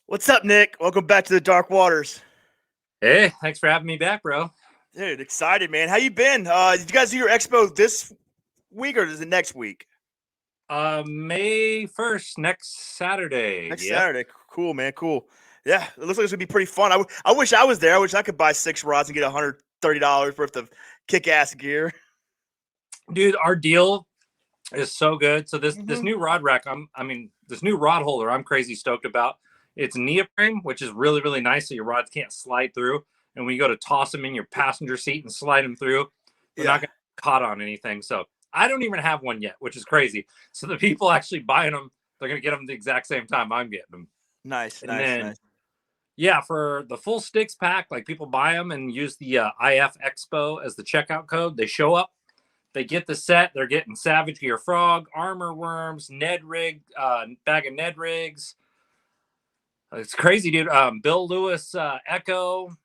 What's up, Nick? Welcome back to the Dark Waters. Hey, thanks for having me back, bro. Dude, excited, man. How you been? Did you guys do your expo this week or is it next week? May 1st, next Saturday. Next Yep. Saturday. Cool, man. Cool. Yeah, it looks like it's gonna be pretty fun. I wish I was there. I wish I could buy 6 rods and get $130 worth of kick-ass gear. Dude, our deal is so good. So this Mm-hmm. new rod rack, this new rod holder, I'm crazy stoked about. It's neoprene, which is really, really nice so your rods can't slide through. And when you go to toss them in your passenger seat and slide them through, they're Yeah. not gonna get caught on anything. So I don't even have one yet, which is crazy. So the people actually buying them, they're gonna get them the exact same time I'm getting them. Nice, And nice, then nice. yeah, for the full sticks pack, like people buy them and use the IF Expo as the checkout code. They show up, they get the set. They're getting Savage Gear Frog, Armor Worms, Ned Rig, bag of Ned Rigs. It's crazy, dude. Bill Lewis Echo.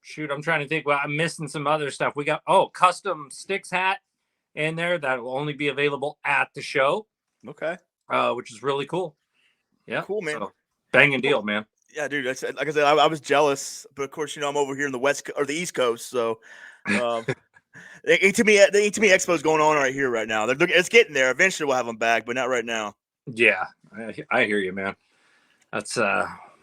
Shoot, I'm trying to think. Well, I'm missing some other stuff. We got custom sticks hat in there that will only be available at the show, Okay. which is really cool. Yeah, Cool, man. so banging Cool. deal, man. Yeah, dude. Like I said, I was jealous, but of course, I'm over here in the West or the East Coast, so um, the ATM Expo is going on right here right now. It's getting there. Eventually, we'll have them back, but not right now. Yeah, I hear you, man. That's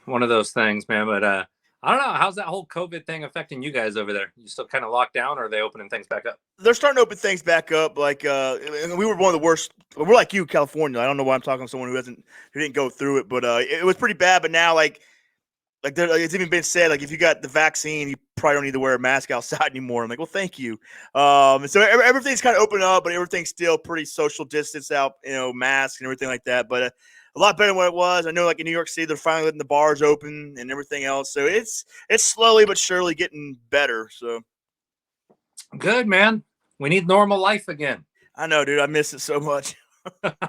one of those things, man. But I don't know. How's that whole COVID thing affecting you guys over there? You still kind of locked down, or are they opening things back up? They're starting to open things back up. Like we were one of the worst. We're like you, California. I don't know why I'm talking to someone who didn't go through it, but it was pretty bad. But now, it's even been said, like if you got the vaccine, you probably don't need to wear a mask outside anymore. I'm like, well, thank you. And so everything's kind of opening up, but everything's still pretty social distance out, masks and everything like that. But a lot better than what it was. I know, like in New York City, they're finally letting the bars open and everything else. So it's slowly but surely getting better. So Good, man. We need normal life again. I know, dude. I miss it so much. But What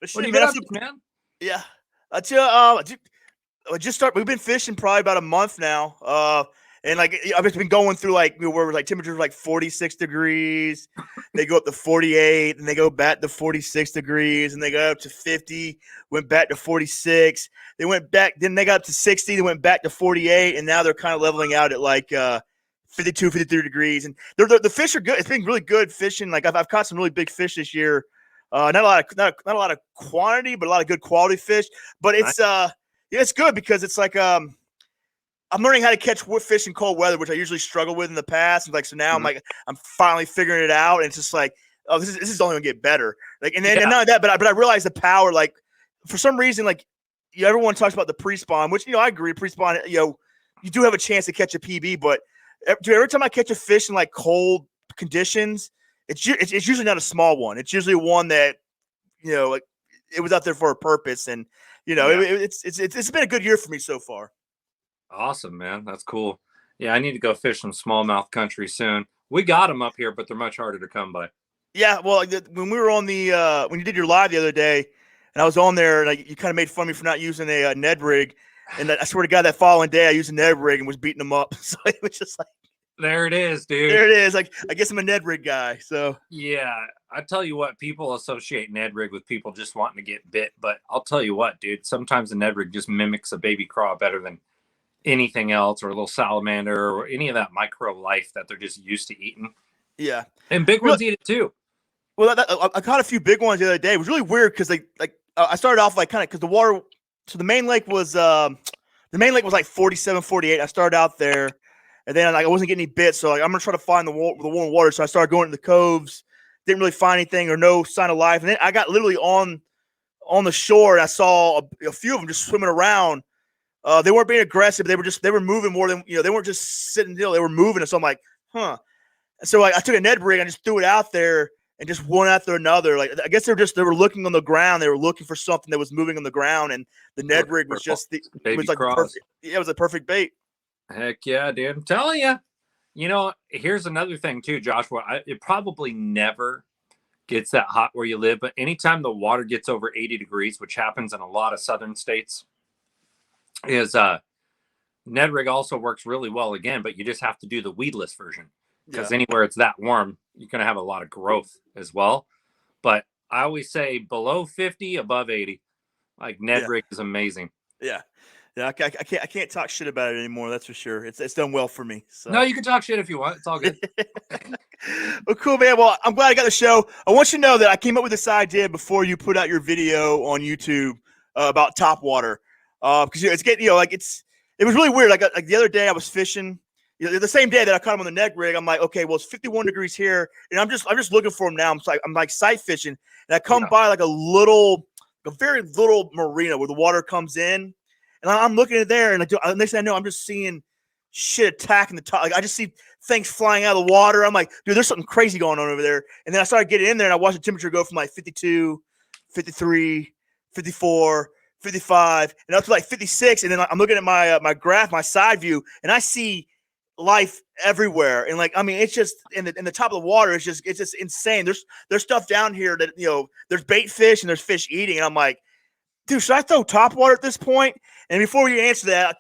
have shit, you man. been up to, man? Yeah. I tell I just start. We've been fishing probably about a month now. And like I've just been going through where like temperatures like 46 degrees, they go up to 48, and they go back to 46 degrees, and they go up to 50, went back to 46. They went back, then they got up to 60, they went back to 48, and now they're kind of leveling out at 52, 53 degrees. And the fish are good. It's been really good fishing. Like I've caught some really big fish this year. Not a lot of quantity, but a lot of good quality fish. But Nice. yeah, it's good because it's like I'm learning how to catch fish in cold weather, which I usually struggle with in the past. And like so now Mhm. I'm finally figuring it out, and it's just like, oh, this is only gonna get better. Like and then Yeah. and not that, but I realize the power. Like for some reason, like everyone talks about the pre-spawn, which I agree. Pre-spawn, you do have a chance to catch a PB, but every time I catch a fish in like cold conditions, it's usually not a small one. It's usually one that like it was out there for a purpose, and Yeah. it's been a good year for me so far. Awesome, man. That's cool. Yeah, I need to go fish some smallmouth country soon. We got them up here, but they're much harder to come by. Yeah, well, when we were on when you did your live the other day, and I was on there, and you kind of made fun of me for not using a Ned rig, and I swear to God, that following day I used a Ned rig and was beating them up. So it was just like, There it is, dude. there it is. Like I guess I'm a Ned rig guy. So Yeah, I tell you what, people associate Ned rig with people just wanting to get bit, but I'll tell you what, dude, sometimes a Ned rig just mimics a baby craw better than anything else, or a little salamander, or any of that micro life that they're just used to eating. yeah, And big really. ones eat it too. Well, I caught a few big ones the other day. It was really weird because I started off like kind of because the water. So the main lake was like 47, 48. I started out there, and then I wasn't getting any bits. So like I'm gonna try to find the warm water. So I started going to the coves. Didn't really find anything or no sign of life. And then I got literally on the shore, and I saw a few of them just swimming around. They weren't being aggressive. They were moving more than They weren't just sitting still. They were moving. And so I'm like, huh. So I took a Ned rig and I just threw it out there and just one after another. Like I guess they were looking on the ground. They were looking for something that was moving on the ground, and the Ned rig was just it baby was like the craws. perfect. Yeah, it was a perfect bait. Heck yeah, dude. I'm telling you. You know, here's another thing too, Joshua. It probably never gets that hot where you live, but anytime the water gets over 80 degrees, which happens in a lot of southern states, is Ned rig also works really well again, but you just have to do the weedless version, because Yeah, anywhere it's that warm, you're going to have a lot of growth as well. But I always say below 50, above 80. Like Ned yeah, rig is amazing. yeah. Yeah, I can't talk shit about it anymore. That's for sure. It's done well for me. No, So you can talk shit if you want. It's all good. well, cool, man. Well, I'm glad I got the show. I want you to know that I came up with this idea before you put out your video on YouTube about top water, because it's getting like it was really weird. Like the other day I was fishing. The same day that I caught him on the neck rig, I'm like, okay, well it's 51 degrees here, and I'm just looking for him now. I'm like sight fishing, and I come by like a very little marina where the water comes in, and I'm looking at there, and next thing I know, I'm just seeing shit attacking the top. Like I just see things flying out of the water. I'm like, dude, there's something crazy going on over there. And then I started getting in there, and I watched the temperature go from like 52, 53, 54, 55, and up to like 56. And then I'm looking at my graph, my side view, and I see life everywhere. And like, I mean, it's just in the top of the water. It's just insane. There's stuff down here that there's bait fish and there's fish eating. And I'm like, dude, should I throw top water at this point? And before you answer that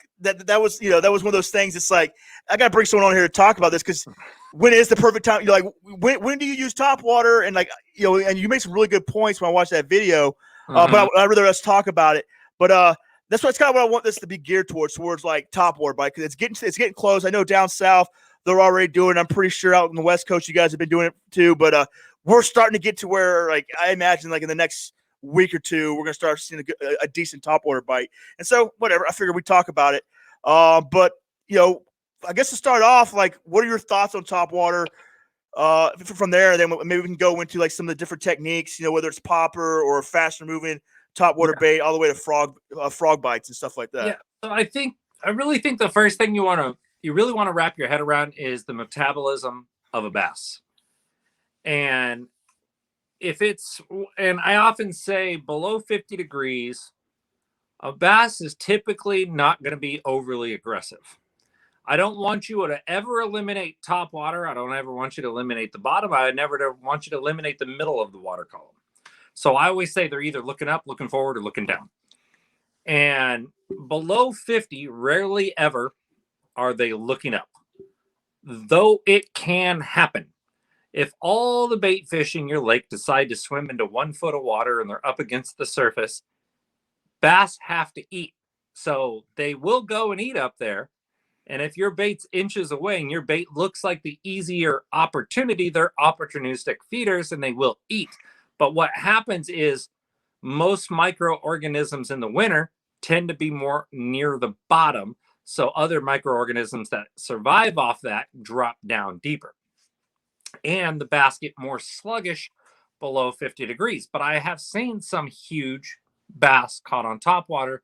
was that was one of those things. It's like I got to bring someone on here to talk about this because when is the perfect time? You're like, when do you use top water? And like and you made some really good points when I watched that video. But I'd rather us talk about it. But that's kind of what I want this to be geared towards like top water bite, because it's getting close. I know down south they're already doing it. I'm pretty sure out in the West Coast you guys have been doing it too. But we're starting to get to where, like, I imagine like in the next week or two we're gonna start seeing a decent topwater bite. And so whatever, I figured we'd talk about it. But I guess to start off, like, what are your thoughts on topwater? From there, then maybe we can go into like some of the different techniques, whether it's popper or faster moving topwater bait, all the way to frog bites and stuff like that. Yeah. So I really think the first thing you really want to wrap your head around is the metabolism of a bass. And I often say below 50 degrees, a bass is typically not going to be overly aggressive. I don't want you to ever eliminate top water. I don't ever want you to eliminate the bottom. I never want you to eliminate the middle of the water column. So I always say they're either looking up, looking forward, or looking down. And below 50, rarely ever are they looking up. Though it can happen. If all the bait fish in your lake decide to swim into 1 foot of water and they're up against the surface, bass have to eat. So they will go and eat up there. And if your bait's inches away and your bait looks like the easier opportunity, they're opportunistic feeders and they will eat. But what happens is most microorganisms in the winter tend to be more near the bottom. So other microorganisms that survive off that drop down deeper. And the bass get more sluggish below 50 degrees. But I have seen some huge bass caught on topwater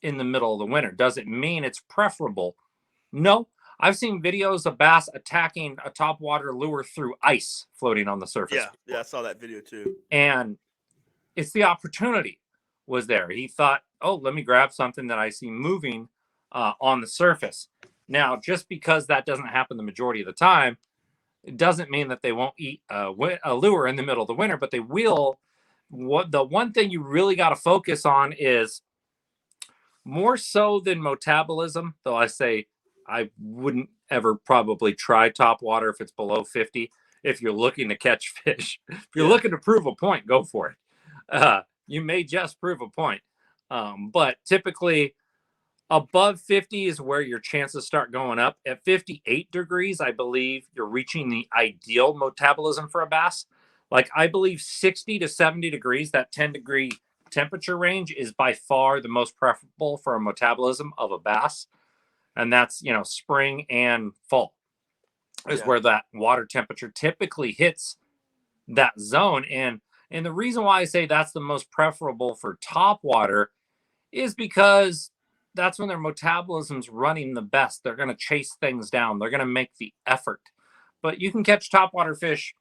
in the middle of the winter. Does it mean it's preferable? No. I've seen videos of bass attacking a topwater lure through ice floating on the surface. Yeah, I saw that video too. And it's the opportunity was there. He thought, oh, let me grab something that I see moving on the surface. Now, just because that doesn't happen the majority of the time, it doesn't mean that they won't eat a lure in the middle of the winter, but they will. The one thing you really got to focus on is more so than metabolism, though I say I wouldn't ever probably try topwater if it's below 50. If you're looking to catch fish, if you're looking to prove a point, go for it. You may just prove a point. But typically above 50 is where your chances start going up. At 58 degrees, I believe you're reaching the ideal metabolism for a bass. Like, I believe 60 to 70 degrees, that 10-degree temperature range, is by far the most preferable for a metabolism of a bass. And that's, spring and fall is where that water temperature typically hits that zone. And the reason why I say that's the most preferable for top water is because that's when their metabolism's running the best. They're going to chase things down. They're going to make the effort. But you can catch topwater fish,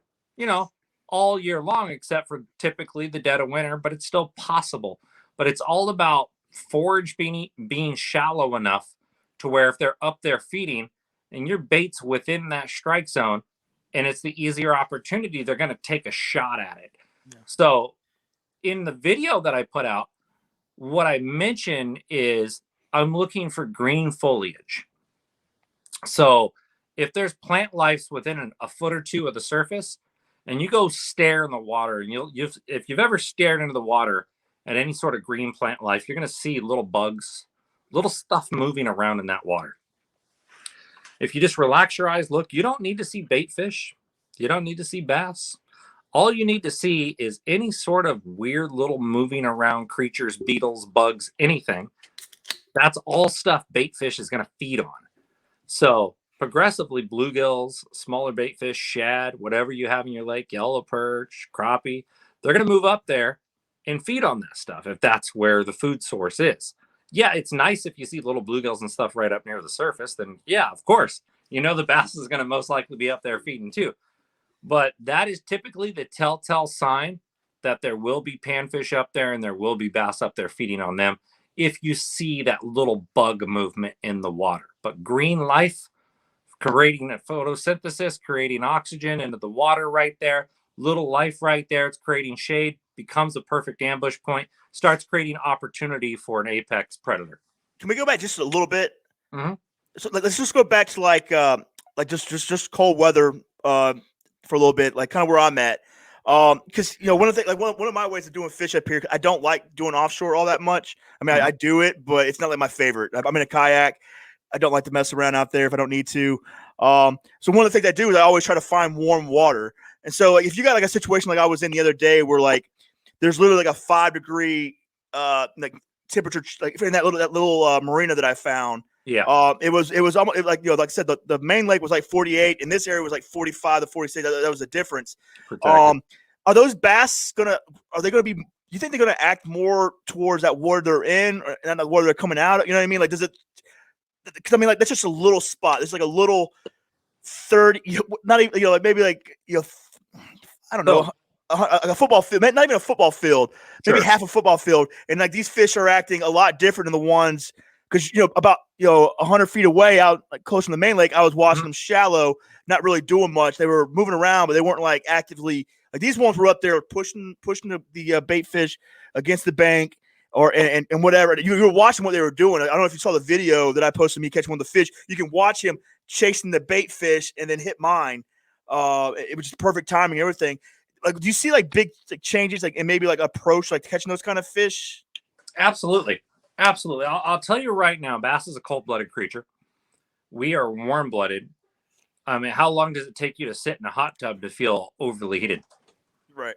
all year long, except for typically the dead of winter, but it's still possible. But it's all about forage being shallow enough to where if they're up there feeding and your bait's within that strike zone and it's the easier opportunity, they're going to take a shot at it. Yeah. So in the video that I put out, what I mentioned is I'm looking for green foliage. So if there's plant life within a foot or two of the surface, and you go stare in the water, and if you've ever stared into the water at any sort of green plant life, you're going to see little bugs, little stuff moving around in that water. If you just relax your eyes, look, you don't need to see bait fish. You don't need to see bass. All you need to see is any sort of weird little moving around creatures, beetles, bugs, anything. That's all stuff bait fish is going to feed on. So progressively, bluegills, smaller bait fish, shad, whatever you have in your lake, yellow perch, crappie, they're going to move up there and feed on that stuff if that's where the food source is. Yeah, it's nice if you see little bluegills and stuff right up near the surface, then yeah, of course, the bass is going to most likely be up there feeding too. But that is typically the telltale sign that there will be panfish up there and there will be bass up there feeding on them if you see that little bug movement in the water. But green life, creating that photosynthesis, creating oxygen into the water right there, little life right there, it's creating shade, becomes a perfect ambush point, starts creating opportunity for an apex predator. Can we go back just a little bit? Mm-hmm. So let's just go back to like just cold weather for a little bit, like kind of where I'm at. Because one of the like one of my ways of doing fish up here, I don't like doing offshore all that much. I mean, I do it, but it's not like my favorite. I'm in a kayak. I don't like to mess around out there if I don't need to. So one of the things I do is I always try to find warm water. And so like if you got like a situation like I was in the other day where like there's literally like a 5-degree like temperature like in that little marina that I found. Yeah. It was almost like like I said, the main lake was like 48, and this area was like 45 to 46. That was the difference. Are those bass gonna be? You think they're gonna act more towards that water they're in, or not the water they're coming out? You know what I mean? Like, does it? Because I mean, like that's just a little spot. It's like a little 30, not even like maybe like I don't know. A football field, not even a football field, maybe half a football field, and like these fish are acting a lot different than the ones because about 100 feet away out like close to the main lake, I was watching them shallow, not really doing much. They were moving around, but they weren't like actively like these ones were up there pushing the bait fish against the bank or and whatever. You were watching what they were doing. I don't know if you saw the video that I posted of me catching one of the fish. You can watch him chasing the bait fish and then hit mine. It was just perfect timing and everything. Like, do you see like big changes, like and maybe like approach, like catching those kind of fish? Absolutely. I'll tell you right now, bass is a cold-blooded creature. We are warm-blooded. I mean, how long does it take you to sit in a hot tub to feel overly heated? Right.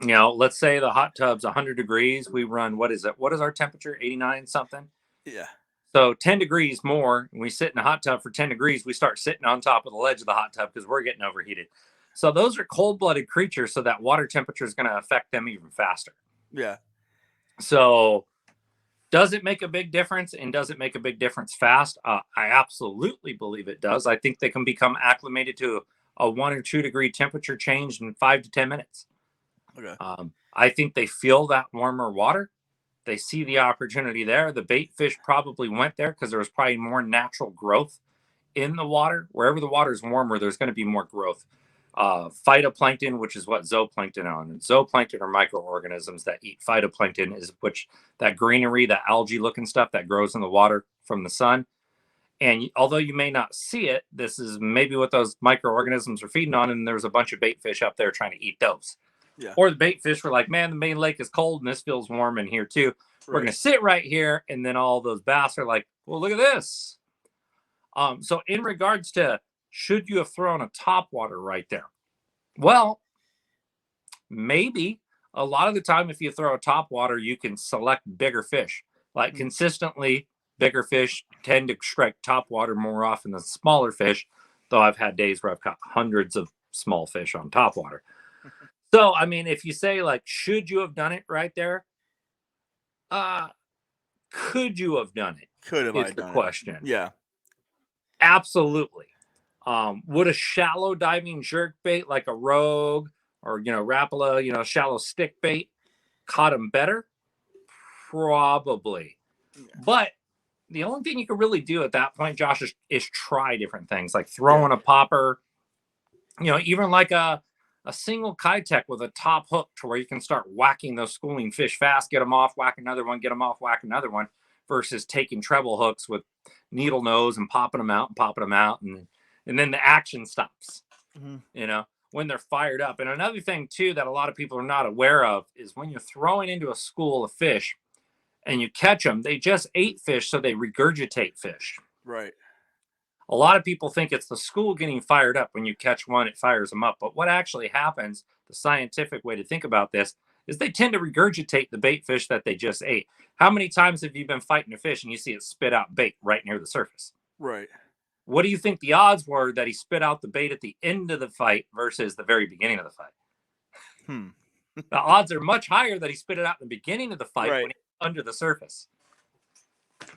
Let's say the hot tub's 100 degrees. We run, what is it? What is our temperature? 89 something? Yeah. So 10 degrees more, and we sit in a hot tub for 10 degrees, we start sitting on top of the ledge of the hot tub because we're getting overheated. So those are cold-blooded creatures, so that water temperature is going to affect them even faster. Yeah. So does it make a big difference, and does it make a big difference fast? I absolutely believe it does. I think they can become acclimated to a 1 or 2 degree temperature change in 5 to 10 minutes. Okay. I think they feel that warmer water. They see the opportunity there. The bait fish probably went there because there was probably more natural growth in the water. Wherever the water is warmer, there's going to be more growth. Phytoplankton, which is what zooplankton are. And zooplankton are microorganisms that eat phytoplankton, is which that greenery, that algae looking stuff that grows in the water from the sun. And although you may not see it, this is maybe what those microorganisms are feeding on. And there's a bunch of bait fish up there trying to eat those. Yeah. Or the bait fish were like, man, the main lake is cold and this feels warm in here too. Right. We're going to sit right here. And then all those bass are like, well, look at this. So in regards to, should you have thrown a topwater right there? Well, maybe. A lot of the time, if you throw a topwater, you can select bigger fish. Like consistently, bigger fish tend to strike topwater more often than smaller fish, though I've had days where I've caught hundreds of small fish on topwater. So, I mean, if you say, like, should you have done it right there? Could you have done it? Could have is the question. Yeah. Absolutely. Would a shallow diving jerk bait like a rogue or, Rapala, shallow stick bait caught him better? Probably. Yeah. But the only thing you can really do at that point, Josh, is try different things like throwing a popper, even like a single Kayak with a top hook to where you can start whacking those schooling fish fast, get them off, whack another one, get them off, whack another one, versus taking treble hooks with needle nose and popping them out, and then the action stops, when they're fired up. And another thing too that a lot of people are not aware of is when you're throwing into a school of fish, and you catch them, they just ate fish, so they regurgitate fish. Right. A lot of people think it's the school getting fired up. When you catch one, it fires them up. But what actually happens, the scientific way to think about this, is they tend to regurgitate the bait fish that they just ate. How many times have you been fighting a fish and you see it spit out bait right near the surface? Right. What do you think the odds were that he spit out the bait at the end of the fight versus the very beginning of the fight? Hmm. The odds are much higher that he spit it out in the beginning of the fight Right. when he's under the surface.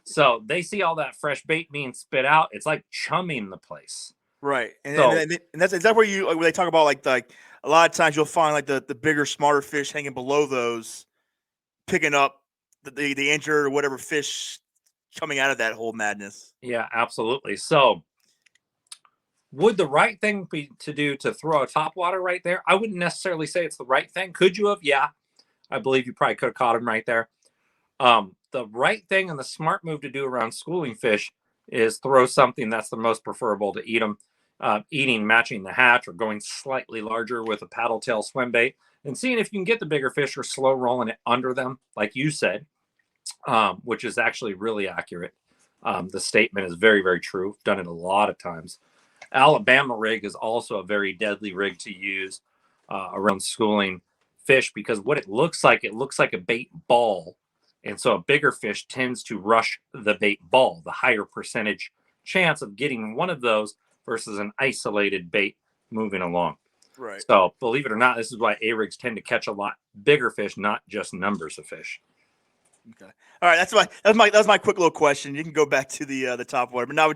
So they see all that fresh bait being spit out. It's like chumming the place. Right. And, So- and that's is that where you where they talk about like a lot of times you'll find like the bigger, smarter fish hanging below those, picking up the injured or whatever fish coming out of that whole madness. Yeah, absolutely. So would the right thing be to do to throw a topwater right there? I wouldn't necessarily say it's the right thing. Could you have? Yeah. I believe you probably could have caught him right there. The right thing and the smart move to do around schooling fish is throw something that's the most preferable to eat them. Eating, matching the hatch, or going slightly larger with a paddle tail swim bait, and seeing if you can get the bigger fish or slow rolling it under them, like you said, which is actually really accurate. The statement is very, very true. I've done it a lot of times. Alabama rig is also a very deadly rig to use around schooling fish, because what it looks like a bait ball. And so a bigger fish tends to rush the bait ball, the higher percentage chance of getting one of those versus an isolated bait moving along. Right. So believe it or not, this is why A-rigs tend to catch a lot bigger fish, not just numbers of fish. Okay. All right. That was my quick little question. You can go back to the top water, but now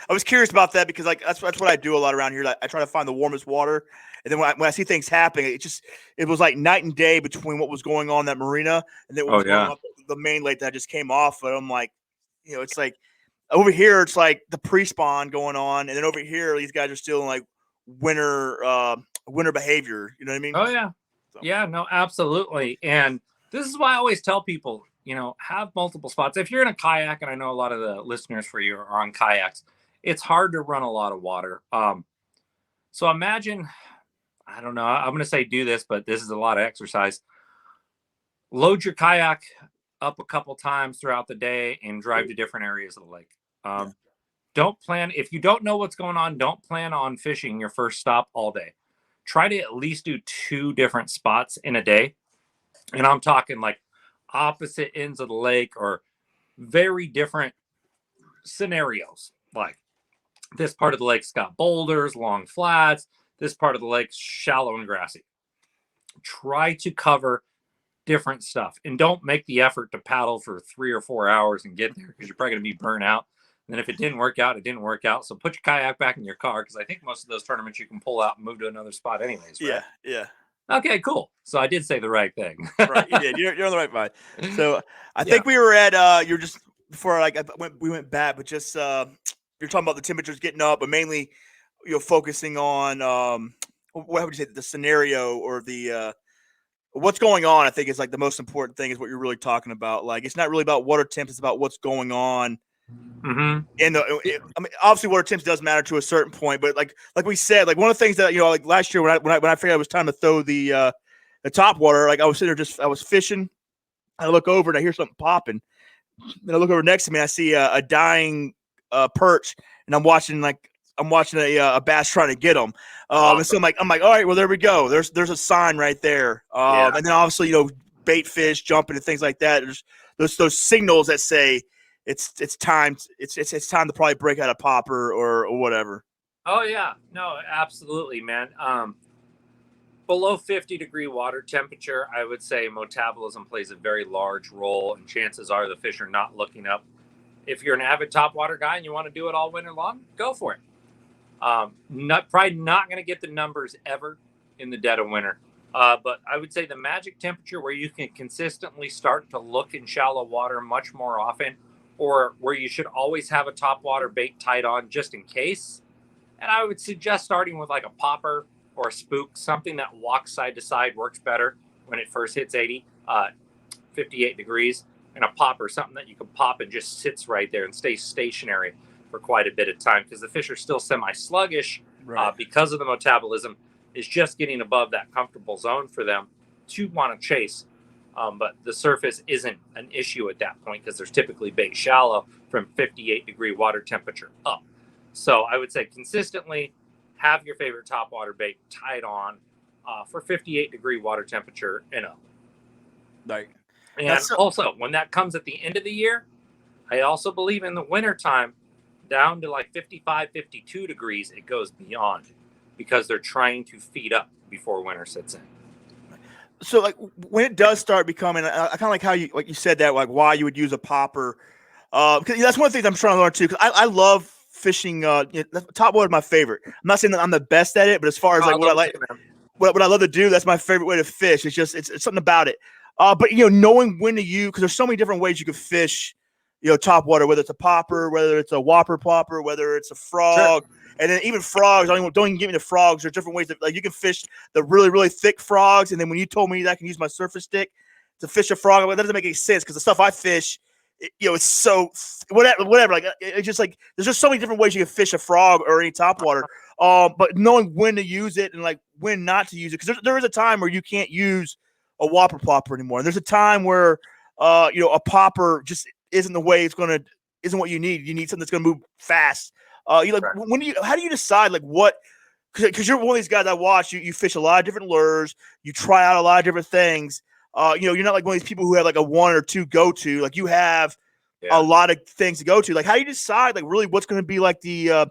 I was curious about that because like that's what I do a lot around here. I try to find the warmest water, and then when I see things happening, it was like night and day between what was going on in that marina and then what was going on the main lake that I just came off. But I'm like, it's like over here it's like the pre-spawn going on, and then over here these guys are still in like winter behavior. You know what I mean? Oh yeah, So. Yeah, no, absolutely. And this is why I always tell people, have multiple spots. If you're in a kayak, and I know a lot of the listeners for you are on kayaks, it's hard to run a lot of water. So imagine, I don't know, I'm going to say do this, but this is a lot of exercise. Load your kayak up a couple times throughout the day and drive to different areas of the lake. Don't plan, if you don't know what's going on, don't plan on fishing your first stop all day. Try to at least do 2 different spots in a day. And I'm talking like opposite ends of the lake or very different scenarios. Like this part of the lake's got boulders, long flats. This part of the lake's shallow and grassy. Try to cover different stuff, and don't make the effort to paddle for 3 or 4 hours and get there, because you're probably going to be burnt out. And then if it didn't work out, it didn't work out. So put your kayak back in your car, because I think most of those tournaments you can pull out and move to another spot anyways, right? Yeah. Okay, cool. So I did say the right thing. Right, you did. You're on the right vibe. So I think we were at you're just before we went back, but just you're talking about the temperatures getting up, but mainly focusing on what would you say, the scenario or the what's going on. I think is like the most important thing is what you're really talking about. Like it's not really about water temps; it's about what's going on. Mm-hmm. And I mean, obviously, water temps does matter to a certain point, but like we said, like one of the things that like last year when I figured it was time to throw the top water, like I was sitting there I was fishing. I look over and I hear something popping. Then I look over next to me, I see a dying perch, and I'm watching a bass trying to get them. Awesome. And so I'm like, all right, well there we go. There's a sign right there. And then obviously bait fish jumping and things like that. There's those signals that say it's time. It's time to probably break out a popper or whatever. Oh yeah, no, absolutely, man. Below 50-degree water temperature, I would say metabolism plays a very large role, and chances are the fish are not looking up. If you're an avid topwater guy and you want to do it all winter long, go for it. Probably not going to get the numbers ever in the dead of winter. But I would say the magic temperature where you can consistently start to look in shallow water much more often, or where you should always have a topwater bait tied on just in case. And I would suggest starting with like a popper or a spook, something that walks side to side, works better when it first hits 58 degrees, and a popper, something that you can pop and just sits right there and stays stationary for quite a bit of time, because the fish are still semi-sluggish, right. Because of the metabolism is just getting above that comfortable zone for them to want to chase. But the surface isn't an issue at that point because there's typically bait shallow from 58-degree water temperature up. So I would say consistently have your favorite topwater bait tied on for 58-degree water temperature and up. Like And that's so, also, when that comes at the end of the year, I also believe in the wintertime, down to like 55, 52 degrees, it goes beyond because they're trying to feed up before winter sets in. so like when it does start becoming, I kind of like how you said that, like why you would use a popper. Because that's one of the things I'm trying to learn too. Because I love fishing. Topwater is my favorite. I'm not saying that I'm the best at it, but as far as like what I like, what I love to do, that's my favorite way to fish. It's just it's something about it. But knowing when to use, because there's so many different ways you can fish. Topwater, whether it's a popper, whether it's a whopper plopper, whether it's a frog, Sure. and then even frogs. Don't even get me the frogs. There's different ways that like you can fish the really really thick frogs. And then when you told me that I can use my surface stick to fish a frog, that doesn't make any sense because the stuff I fish, it's so whatever. Like it's just like there's just so many different ways you can fish a frog or any topwater. But knowing when to use it and like when not to use it, because there is a time where you can't use a whopper plopper anymore. And there's a time where a popper just isn't the way isn't what you need. You need something that's gonna move fast. Right. How do you decide like what? Because you're one of these guys I watch. You fish a lot of different lures. You try out a lot of different things. You're not like one of these people who have like a one or two go to. Like you have a lot of things to go to. Like how do you decide like really what's going to be like the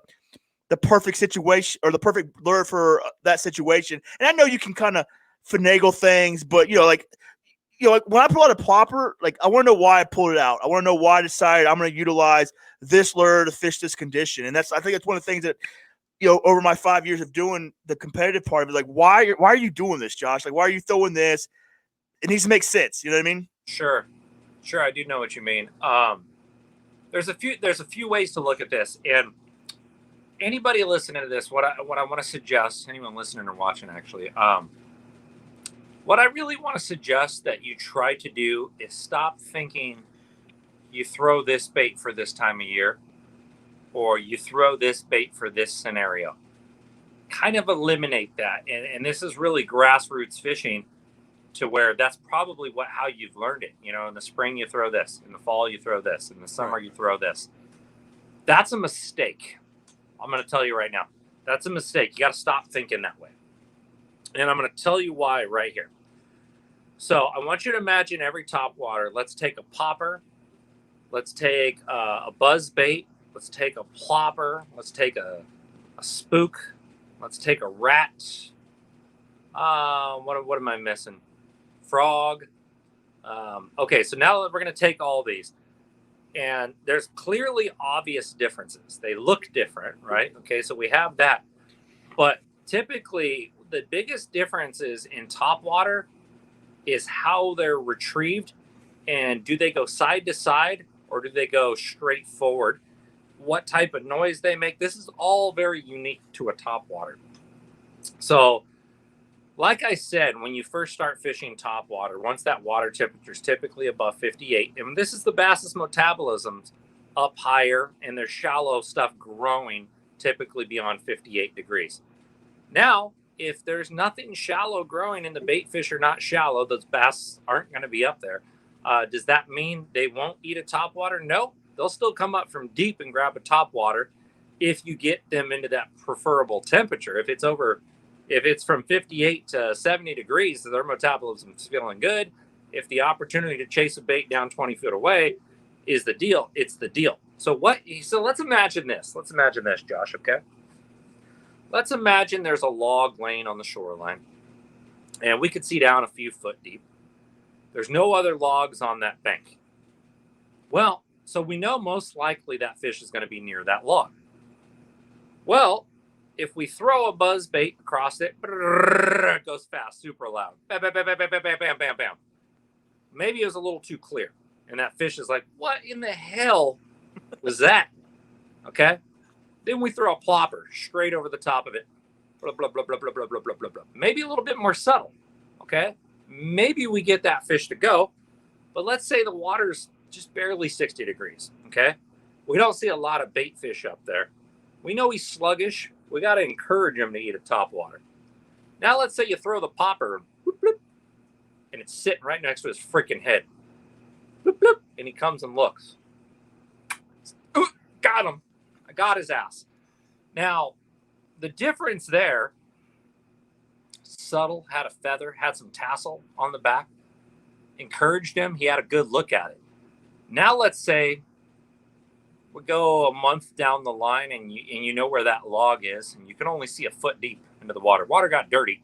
perfect situation or the perfect lure for that situation? And I know you can kind of finagle things, but like when I pull out a plopper, like I want to know why I pulled it out. I want to know why I decided I'm going to utilize this lure to fish this condition. And I think that's one of the things that over my 5 years of doing the competitive part of it, like why are you doing this, Josh? Like why are you throwing this? It needs to make sense. You know what I mean? Sure, I do know what you mean. There's a few ways to look at this, and anybody listening to this, what I want to suggest, anyone listening or watching, actually, what I really want to suggest that you try to do is stop thinking you throw this bait for this time of year, or you throw this bait for this scenario. Kind of eliminate that, and this is really grassroots fishing. To where that's probably how you've learned it. In the spring you throw this, in the fall you throw this, in the summer you throw this. That's a mistake. I'm going to tell you right now. That's a mistake. You got to stop thinking that way. And I'm going to tell you why right here. So I want you to imagine every topwater. Let's take a popper. Let's take a buzz bait. Let's take a plopper. Let's take a spook. Let's take a rat. What am I missing? Frog. Okay, so now we're going to take all these, and there's clearly obvious differences. They look different, right? Okay, so we have that, but typically the biggest differences in topwater is how they're retrieved, and do they go side to side or do they go straight forward? What type of noise they make? This is all very unique to a topwater. So like I said, when you first start fishing topwater, once that water temperature is typically above 58, and this is the bass's metabolisms up higher, and there's shallow stuff growing typically beyond 58 degrees. Now, if there's nothing shallow growing and the bait fish are not shallow, those bass aren't going to be up there. Does that mean they won't eat a topwater? No, they'll still come up from deep and grab a topwater if you get them into that preferable temperature. If it's from 58 to 70 degrees, their metabolism is feeling good. If the opportunity to chase a bait down 20 feet away is the deal, it's the deal. So let's imagine this. Let's imagine this, Josh, okay? Let's imagine there's a log laying on the shoreline, and we could see down a few foot deep. There's no other logs on that bank. Well, so we know most likely that fish is going to be near that log. Well, if we throw a buzz bait across it, it goes fast, super loud. Bam, bam, bam, bam, bam, bam, bam, bam, bam. Maybe it was a little too clear. And that fish is like, what in the hell was that? Okay. Then we throw a plopper straight over the top of it. Blah, blah, blah, blah, blah, blah, blah, blah, blah, blah. Maybe a little bit more subtle. Okay. Maybe we get that fish to go. But let's say the water's just barely 60 degrees. Okay. We don't see a lot of bait fish up there. We know he's sluggish. We got to encourage him to eat a topwater. Now, let's say you throw the popper. Whoop, whoop. and it's sitting right next to his freaking head. Bloop, bloop, and he comes and looks. Ooh, got him. I got his ass. Now, the difference there, subtle, had a feather, had some tassel on the back, encouraged him. He had a good look at it. Now, let's say we go a month down the line and you know where that log is, and you can only see a foot deep into the water. Water got dirty.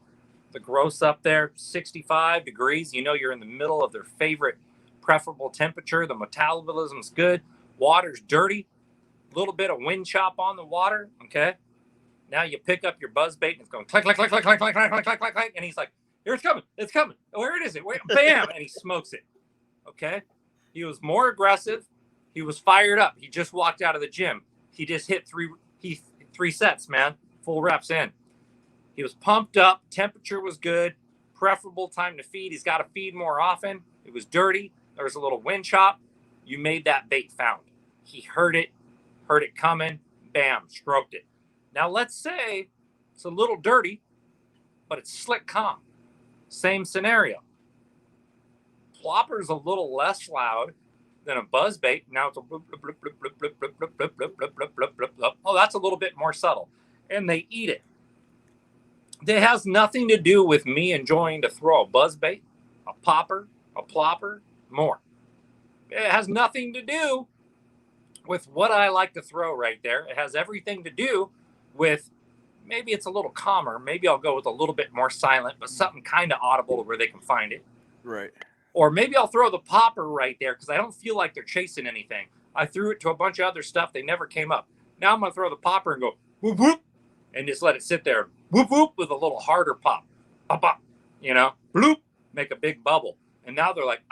The gross up there, 65 degrees. You know you're in the middle of their favorite preferable temperature. The metabolism's good. Water's dirty. A little bit of wind chop on the water. Okay. Now you pick up your buzz bait and it's going click, click, click, click, click, click, click, click, click, click, click. And he's like, here it's coming. It's coming. Where is it? Wait, bam. And he smokes it. Okay. He was more aggressive. He was fired up. He just walked out of the gym. He just hit three sets, man. Full reps in. He was pumped up. Temperature was good. Preferable time to feed. He's got to feed more often. It was dirty. There was a little wind chop. You made that bait found. He heard it coming. Bam, stroked it. Now let's say it's a little dirty, but it's slick calm. Same scenario. Plopper's a little less loud than a buzz bait. Now it's a bloop, bloop, bloop, bloop, bloop, bloop, bloop, bloop, bloop, bloop, bloop, bloop, bloop, bloop. Oh, that's a little bit more subtle. And they eat it. It has nothing to do with me enjoying to throw a buzz bait, a popper, a plopper, more. It has nothing to do with what I like to throw right there. It has everything to do with maybe it's a little calmer. Maybe I'll go with a little bit more silent, but something kind of audible where they can find it. Right. Or maybe I'll throw the popper right there because I don't feel like they're chasing anything. I threw it to a bunch of other stuff. They never came up. Now I'm going to throw the popper and go whoop, whoop, and just let it sit there. Whoop, whoop, with a little harder pop. Pop, pop. You know, bloop, make a big bubble. And now they're like,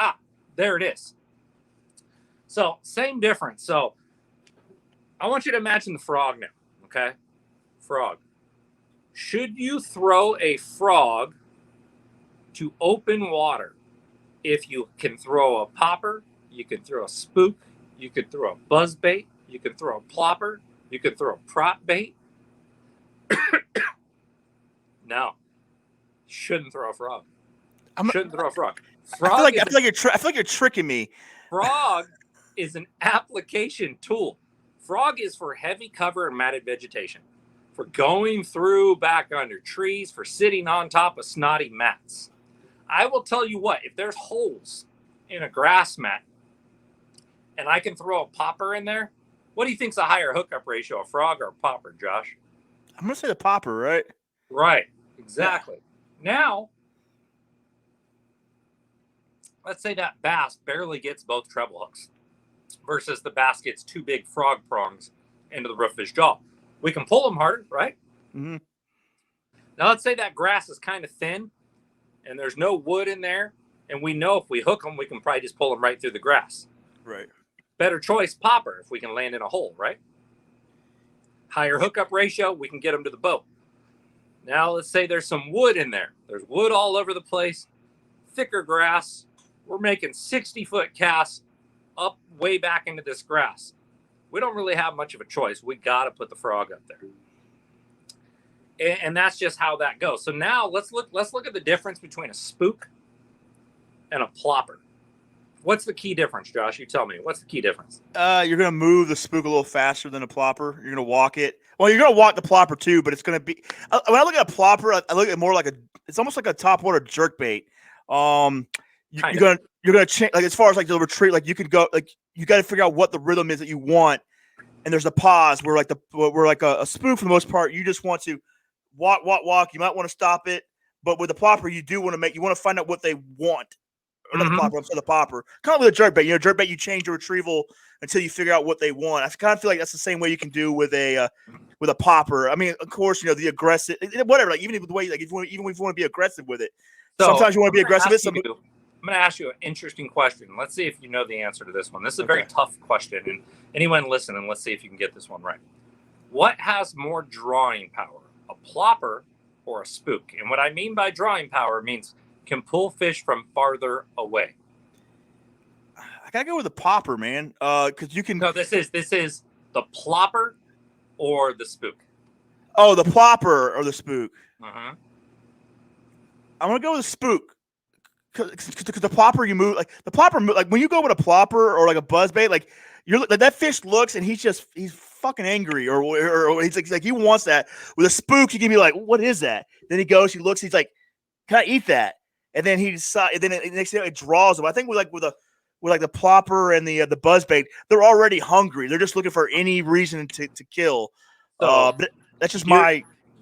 there it is. So same difference. So I want you to imagine the frog now, okay? Frog. Should you throw a frog to open water? If you can throw a popper, you can throw a spook, you could throw a buzz bait, you could throw a plopper, you could throw a prop bait. No, shouldn't throw a frog. Shouldn't throw a frog. I feel like you're tricking me. Frog is an application tool. Frog is for heavy cover and matted vegetation, for going through back under trees, for sitting on top of snotty mats. I will tell you what, if there's holes in a grass mat and I can throw a popper in there, what do you think's a higher hookup ratio, a frog or a popper, Josh? I'm going to say the popper, right? Right, exactly. Yeah. Now, let's say that bass barely gets both treble hooks versus the bass gets two big frog prongs into the roof of his jaw. We can pull them harder, right? Mm-hmm. Now, let's say that grass is kind of thin and there's no wood in there, and we know if we hook them, we can probably just pull them right through the grass. Right. Better choice, popper, if we can land in a hole, right? Higher hookup ratio, we can get them to the boat. Now, let's say there's some wood in there. There's wood all over the place, thicker grass. We're making 60-foot casts up way back into this grass. We don't really have much of a choice. We got to put the frog up there. And that's just how that goes. So now let's look at the difference between a spook and a plopper. What's the key difference, Josh? You tell me. What's the key difference? You're going to move the spook a little faster than a plopper. You're going to walk it. Well, you're going to walk the plopper too, but it's going to be when I look at a plopper, I look at it more like it's almost like a topwater jerkbait. You're going to change, like, as far as like the retreat, like you could go, like you got to figure out what the rhythm is that you want. And there's a pause where like a spook for the most part, you just want to walk. You might want to stop it, but with the plopper, you want to find out what they want. Or not the plopper, I'm sorry, the popper. Kind of with a jerkbait. Jerkbait, you change your retrieval until you figure out what they want. I kind of feel like that's the same way you can do with a popper. I mean, of course, the aggressive, whatever. Like even with the way, like even if you want to be aggressive with it, sometimes you want to be aggressive. I'm going to ask you an interesting question. Let's see if you know the answer to this one. This is a very tough question, and anyone listening, let's see if you can get this one right. What has more drawing power, a plopper or a spook? And what I mean by drawing power means can pull fish from farther away. I gotta go with the popper, man. Because you can. No, this is the plopper or the spook. Oh, the plopper or the spook. Uh-huh. I'm gonna go with the spook. because the plopper you move like the plopper like when you go with a plopper or like a buzzbait, like you're like that fish looks and he's fucking angry or he's like he wants that. With a spook, he can be like, what is that? Then he goes, he looks, he's like, can I eat that? And then he decides, and then next thing it draws him. I think with the plopper and the buzzbait, they're already hungry. They're just looking for any reason to kill. So But that's just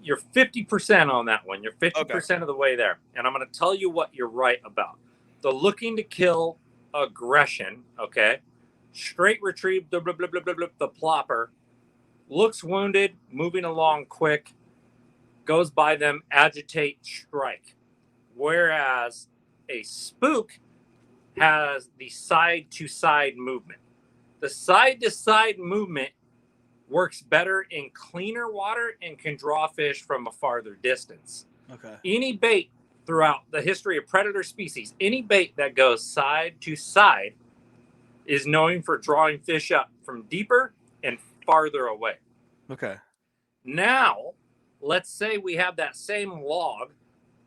you're 50% on that one. You're 50% of the way there. And I'm going to tell you what you're right about. The looking to kill aggression, okay? Straight retrieve, blah, blah, blah, blah, blah, blah, the plopper, looks wounded, moving along quick, goes by them, agitate, strike. Whereas a spook has the side-to-side movement. The side-to-side movement works better in cleaner water and can draw fish from a farther distance. Okay. Any bait throughout the history of predator species, any bait that goes side to side is known for drawing fish up from deeper and farther away. Okay. Now, let's say we have that same log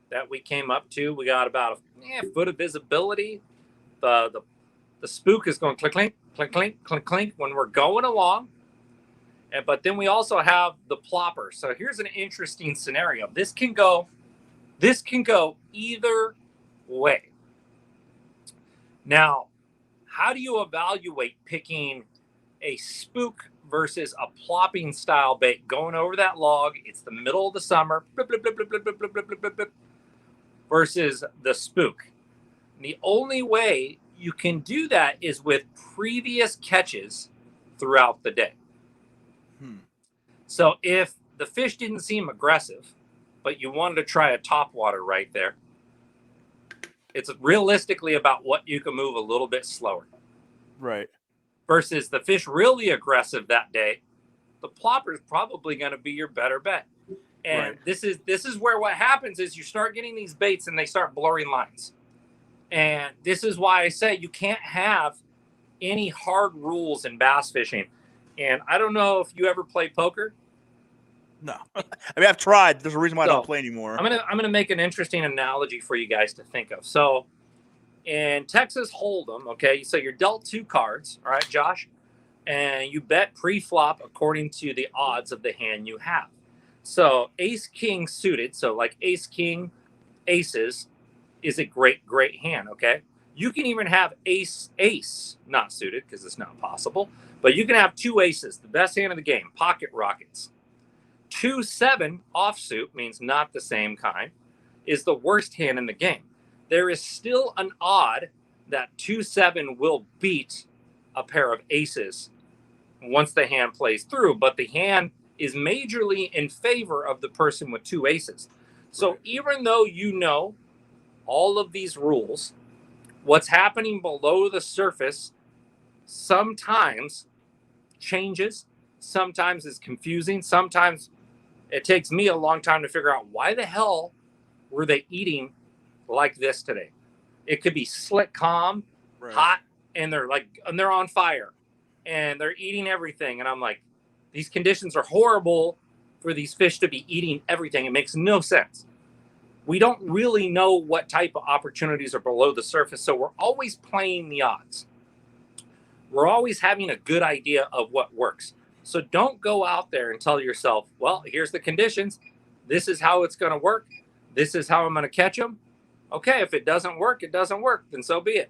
that we came up to. We got about a foot of visibility. The spook is going clink, clink, clink, clink, clink, clink when we're going along. But then we also have the plopper. So here's an interesting scenario. This can go either way. Now, how do you evaluate picking a spook versus a plopping style bait going over that log? It's the middle of the summer, blip, blip, blip, blip, blip, blip, blip, blip, blip, blip, versus the spook. And the only way you can do that is with previous catches throughout the day. So if the fish didn't seem aggressive, but you wanted to try a topwater right there, it's realistically about what you can move a little bit slower. Right. Versus the fish really aggressive that day, the plopper is probably going to be your better bet. And this is where what happens is you start getting these baits and they start blurring lines. And this is why I say you can't have any hard rules in bass fishing. And I don't know if you ever play poker. No, I mean I've tried. There's a reason why I don't play anymore. I'm gonna make an interesting analogy for you guys to think of. So, in Texas Hold'em, okay, so you're dealt 2 cards, all right, Josh, and you bet pre-flop according to the odds of the hand you have. So Ace King suited, so like Ace King, Aces, is a great hand. Okay, you can even have Ace not suited because it's not possible, but you can have 2 aces, the best hand of the game, pocket rockets. 2-7 offsuit means not the same kind, is the worst hand in the game. There is still an odd that 2-7 will beat a pair of aces once the hand plays through, but the hand is majorly in favor of the person with 2 aces. So even though you know all of these rules, what's happening below the surface sometimes changes, sometimes is confusing, sometimes it takes me a long time to figure out why the hell were they eating like this today. It could be slick, calm, hot, and they're on fire, and they're eating everything. And I'm like, these conditions are horrible for these fish to be eating everything. It makes no sense. We don't really know what type of opportunities are below the surface, so we're always playing the odds. We're always having a good idea of what works. So don't go out there and tell yourself, well, here's the conditions. This is how it's going to work. This is how I'm going to catch them. Okay, if it doesn't work, it doesn't work. Then so be it.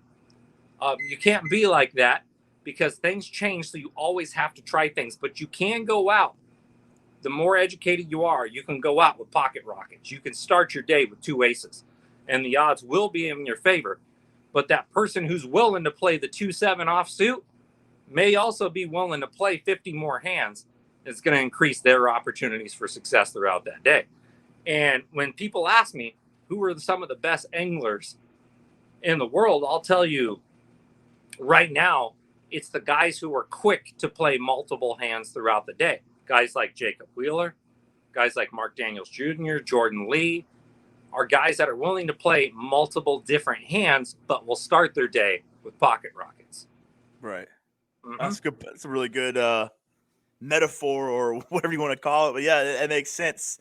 You can't be like that because things change, so you always have to try things. But you can go out. The more educated you are, you can go out with pocket rockets. You can start your day with 2 aces, and the odds will be in your favor. But that person who's willing to play the 2-7 offsuit may also be willing to play 50 more hands. It's going to increase their opportunities for success throughout that day. And when people ask me who are some of the best anglers in the world, I'll tell you right now, it's the guys who are quick to play multiple hands throughout the day. Guys like Jacob Wheeler, guys like Mark Daniels Jr., Jordan Lee, are guys that are willing to play multiple different hands, but will start their day with pocket rockets. Right. Mm-hmm. That's good. That's a really good metaphor or whatever you want to call it. But yeah, it makes sense.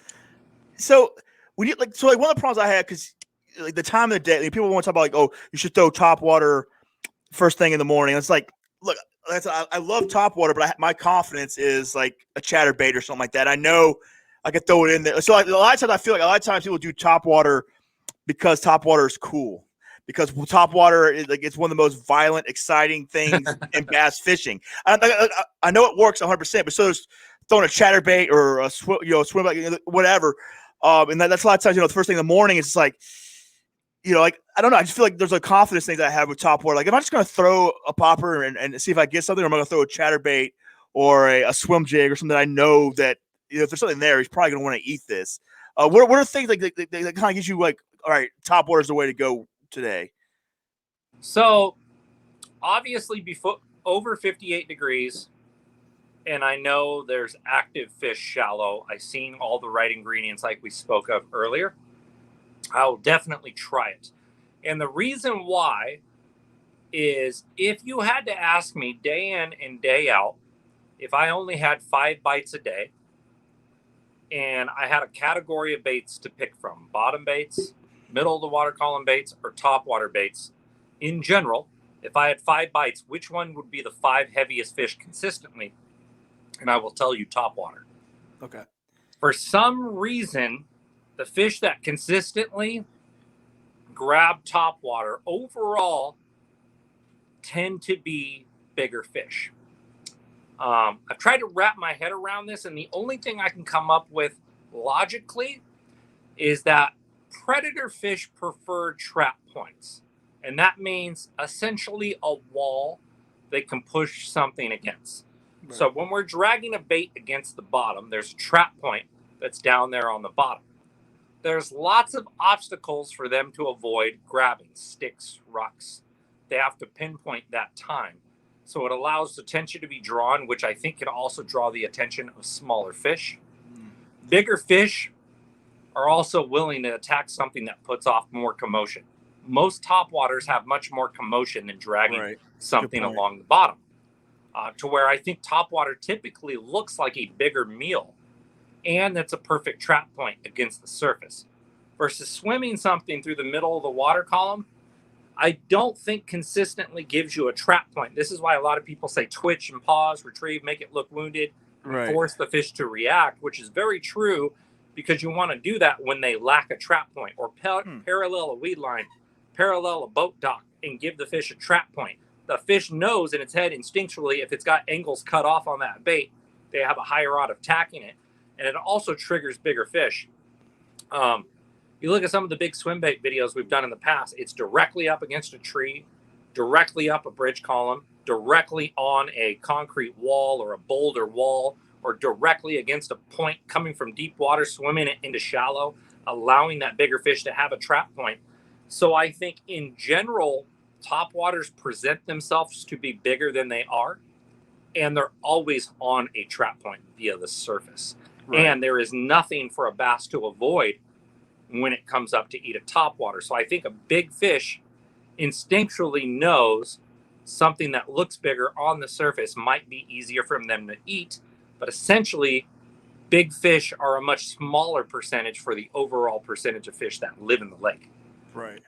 So when you one of the problems I had, because like the time of the day. Like, people want to talk about like, oh, you should throw top water first thing in the morning. It's like, look, I love top water, but my confidence is like a chatterbait or something like that. I know I could throw it in there. So like, a lot of times I feel like a lot of times people do top water because top water is cool. Because top water is like it's one of the most violent, exciting things in bass fishing. I know it works 100%, but so there's throwing a chatterbait or a swim, whatever. And that's a lot of times, the first thing in the morning, it's like, like, I don't know. I just feel like there's a confidence thing that I have with top water. Like, am I just going to throw a popper and see if I get something, or am I going to throw a chatterbait or a swim jig or something that I know that, if there's something there, he's probably going to want to eat this. What are things like that kind of gives you like, all right, top water is the way to go today? So obviously before over 58 degrees, and I know there's active fish shallow. I've seen all the right ingredients like we spoke of earlier. I'll definitely try it. And the reason why is if you had to ask me day in and day out, if I only had 5 bites a day and I had a category of baits to pick from, bottom baits, middle of the water column baits, or top water baits, in general, if I had 5 bites, which one would be the 5 heaviest fish consistently? And I will tell you top water. Okay. For some reason, the fish that consistently grab top water overall tend to be bigger fish. I've tried to wrap my head around this, and the only thing I can come up with logically is that predator fish prefer trap points. And that means essentially a wall they can push something against. Right. So when we're dragging a bait against the bottom, there's a trap point that's down there on the bottom. There's lots of obstacles for them to avoid grabbing, sticks, rocks. They have to pinpoint that time. So it allows the attention to be drawn, which I think can also draw the attention of smaller fish. Bigger fish are also willing to attack something that puts off more commotion. Most topwaters have much more commotion than dragging something along the bottom. To where I think topwater typically looks like a bigger meal. And that's a perfect trap point against the surface. Versus swimming something through the middle of the water column, I don't think consistently gives you a trap point. This is why a lot of people say twitch and pause, retrieve, make it look wounded, and force the fish to react, which is very true because you want to do that when they lack a trap point, or parallel a weed line, parallel a boat dock, and give the fish a trap point. The fish knows in its head instinctually if it's got angles cut off on that bait, they have a higher odds of attacking it. And it also triggers bigger fish. You look at some of the big swim bait videos we've done in the past, it's directly up against a tree, directly up a bridge column, directly on a concrete wall or a boulder wall, or directly against a point coming from deep water, swimming it into shallow, allowing that bigger fish to have a trap point. So I think in general, topwaters present themselves to be bigger than they are, and they're always on a trap point via the surface. And there is nothing for a bass to avoid when it comes up to eat a topwater. So I think a big fish instinctually knows something that looks bigger on the surface might be easier for them to eat. But essentially, big fish are a much smaller percentage for the overall percentage of fish that live in the lake. Right.